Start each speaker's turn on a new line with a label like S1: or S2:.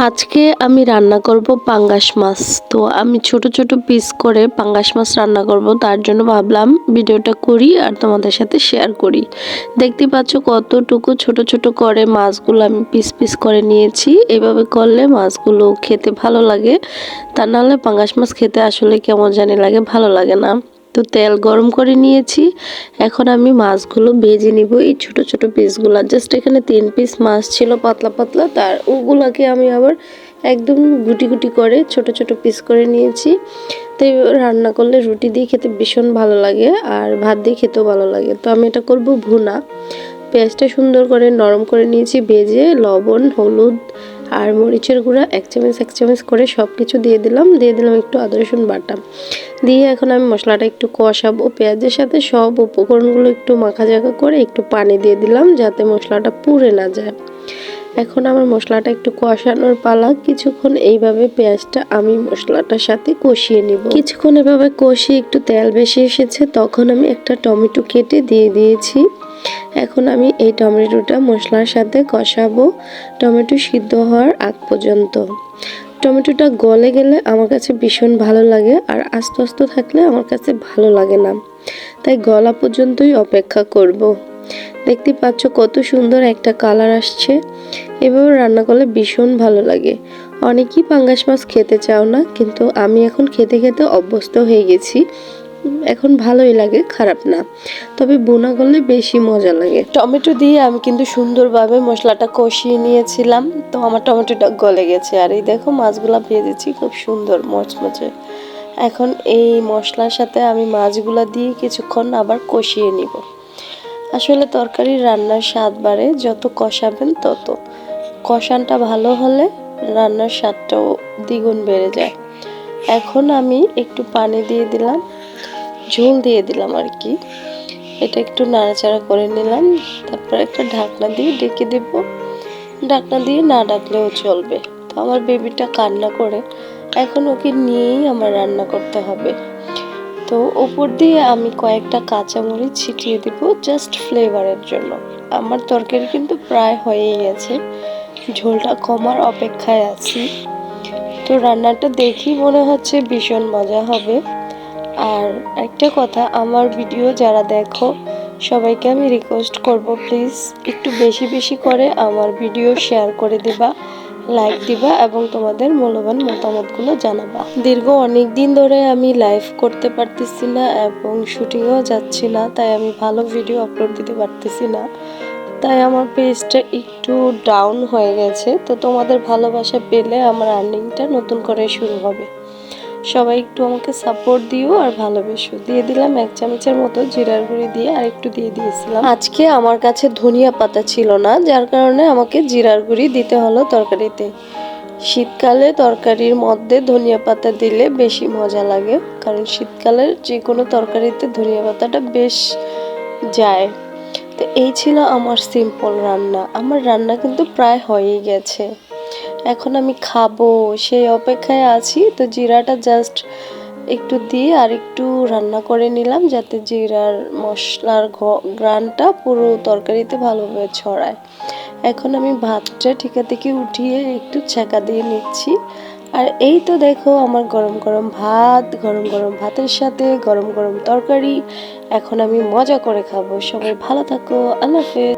S1: আজকে আমি রান্না করব পাঙ্গাস মাছ। তো আমি ছোট ছোট পিস করে পাঙ্গাস মাছ রান্না করব, তার জন্য ভাবলাম ভিডিওটা করি আর তোমাদের সাথে শেয়ার করি। দেখতে পাচ্ছ কতটুকু ছোট ছোট করে মাছগুলো আমি পিস পিস করে নিয়েছি। এভাবে করলে মাছগুলো খেতে ভালো লাগে, তা নাহলে পাঙ্গাস মাছ খেতে আসলে কেমন জানি লাগে, ভালো লাগে না। তো তেল গরম করে নিয়েছি, এখন আমি মাছগুলো ভেজে নিব। এই ছোট ছোট পিসগুলো জাস্ট এখানে 3 পিস মাছ ছিল পাতলা পাতলা, তার ওগুলাকে আমি আবার একদম গুটি গুটি করে ছোট ছোট পিস করে নিয়েছি। তো রান্না করলে রুটি দিয়ে খেতে ভীষণ ভালো লাগে আর ভাত দিয়ে খেতেও ভালো লাগে। তো আমি এটা করব ভুনা। পেঁয়াজটা সুন্দর করে নরম করে নিয়েছি, ভেজে লবণ হলুদ আর মরিচের গুঁড়া এক চামচ করে সব কিছু দিয়ে দিলাম একটু আদা রসুন বাটা দিয়ে। এখন আমি মশলাটা একটু কষাবো পেঁয়াজের সাথে, সব উপকরণগুলো একটু মাখাজাখা করে একটু পানি দিয়ে দিলাম যাতে মশলাটা পুড়ে না যায়। এখন আমার মশলাটা একটু কষানোর পালা। কিছুক্ষণ এইভাবে পেঁয়াজটা আমি মশলাটার সাথে কষিয়ে নিব। কিছুক্ষণ এভাবে কষিয়ে একটু তেল বেশি এসেছে, তখন আমি একটা টমেটো কেটে দিয়ে দিয়েছি। এখন আমি এই টমেটোটা মশলার সাথে কষাবো টমেটো সিদ্ধ হওয়ার আগ পর্যন্ত। টমেটোটা গলে গেলে আমার কাছে ভীষণ ভালো লাগে, আর আস্তে আস্তে থাকলে আমার কাছে ভালো লাগে না, তাই গলা পর্যন্তই অপেক্ষা করব। দেখতে পাচ্ছ কত সুন্দর একটা কালার আসছে। এভাবে রান্না করলে ভীষণ ভালো লাগে। অনেকেই পাঙ্গাস মাছ খেতে চাও না, কিন্তু আমি এখন খেতে খেতে অভ্যস্ত হয়ে গেছি। এখন ভালোই লাগে, খারাপ না, তবে বোনা করলে বেশি মজা লাগে। টমেটো দিয়ে আমি কিন্তু সুন্দরভাবে মশলাটা কষিয়ে নিয়েছিলাম। তো আমার টমেটোটা গলে গেছে, আর এই দেখো মাছগুলা ভেজেছি খুব সুন্দর মচমচে। এখন এই মশলার সাথে আমি মাছগুলা দিয়ে কিছুক্ষণ আবার কষিয়ে নিব। আসলে তরকারি রান্নার স্বাদ বাড়ে, যত কষাবেন তত। কষানটা ভালো হলে রান্নার স্বাদটাও দ্বিগুণ বেড়ে যায়। এখন আমি একটু পানি দিয়ে দিলাম, ঝোল দিয়ে দিলাম আর কি। এটা একটু নাড়াচাড়া করে নিলাম, তারপর একটা ঢাকনা দিয়ে ডেকে দেব। ঢাকনা দিয়ে না ডাকলেও চলবে। তো আমার বেবিটা কান্না করে, এখন ওকে নিয়েই আমার রান্না করতে হবে। তো উপর দিয়ে আমি কয়েকটা কাঁচামরিচ ছিটিয়ে দিব জাস্ট ফ্লেভারের জন্য। আমার তরকারি কিন্তু প্রায় হয়েই গেছে, ঝোলটা কমার অপেক্ষায় আছি। তো রান্নাটা দেখি মনে হচ্ছে ভীষণ মজা হবে। আর একটা কথা, আমার ভিডিও যারা দেখো সবাইকে আমি রিকোয়েস্ট করব, প্লিজ একটু বেশি বেশি করে আমার ভিডিও শেয়ার করে দিবা, লাইক দিবা এবং তোমাদের মূল্যবান মতামতগুলো জানাবা। দীর্ঘ অনেক দিন ধরে আমি লাইভ করতে পারতেছি না এবং শুটিংও যাচ্ছি না, তাই আমি ভালো ভিডিও আপলোড দিতে পারতেছি না, তাই আমার পেজটা একটু ডাউন হয়ে গেছে। তো তোমাদের ভালোবাসা পেলে আমার আর্নিংটা নতুন করে শুরু হবে। সবাই একটু আমাকে সাপোর্ট দিও আর ভালোবেসো। দিয়ে দিলাম 1 চামচের মতো জিরার গুঁড়ি দিয়ে, আর একটু দিয়ে দিয়েছিলাম। আজকে আমার কাছে ধনিয়া পাতা ছিল না, যার কারণে আমাকে জিরার গুঁড়ি দিতে হলো তরকারিতে। শীতকালে তরকারির মধ্যে ধনিয়া পাতা দিলে বেশি মজা লাগে, কারণ শীতকালের যে কোনো তরকারিতে ধনিয়া পাতাটা বেশ যায়। তো এই ছিল আমার সিম্পল রান্না। আমার রান্না কিন্তু প্রায় হয়েই গেছে, এখন আমি খাবো সেই অপেক্ষায় আছি। তো জিরাটা জাস্ট একটু দিয়ে আর একটু রান্না করে নিলাম, যাতে জিরার মশলার ঘ্রাণটা পুরো তরকারিতে ভালোভাবে ছড়ায়। এখন আমি ভাতটা ঠিকা থেকে উঠিয়ে একটু ছ্যাঁকা দিয়ে নিচ্ছি। আর এই তো দেখো আমার গরম গরম ভাত, গরম গরম ভাতের সাথে গরম গরম তরকারি। এখন আমি মজা করে খাবো। সবাই ভালো থাকো, আল্লাহ হাফেজ।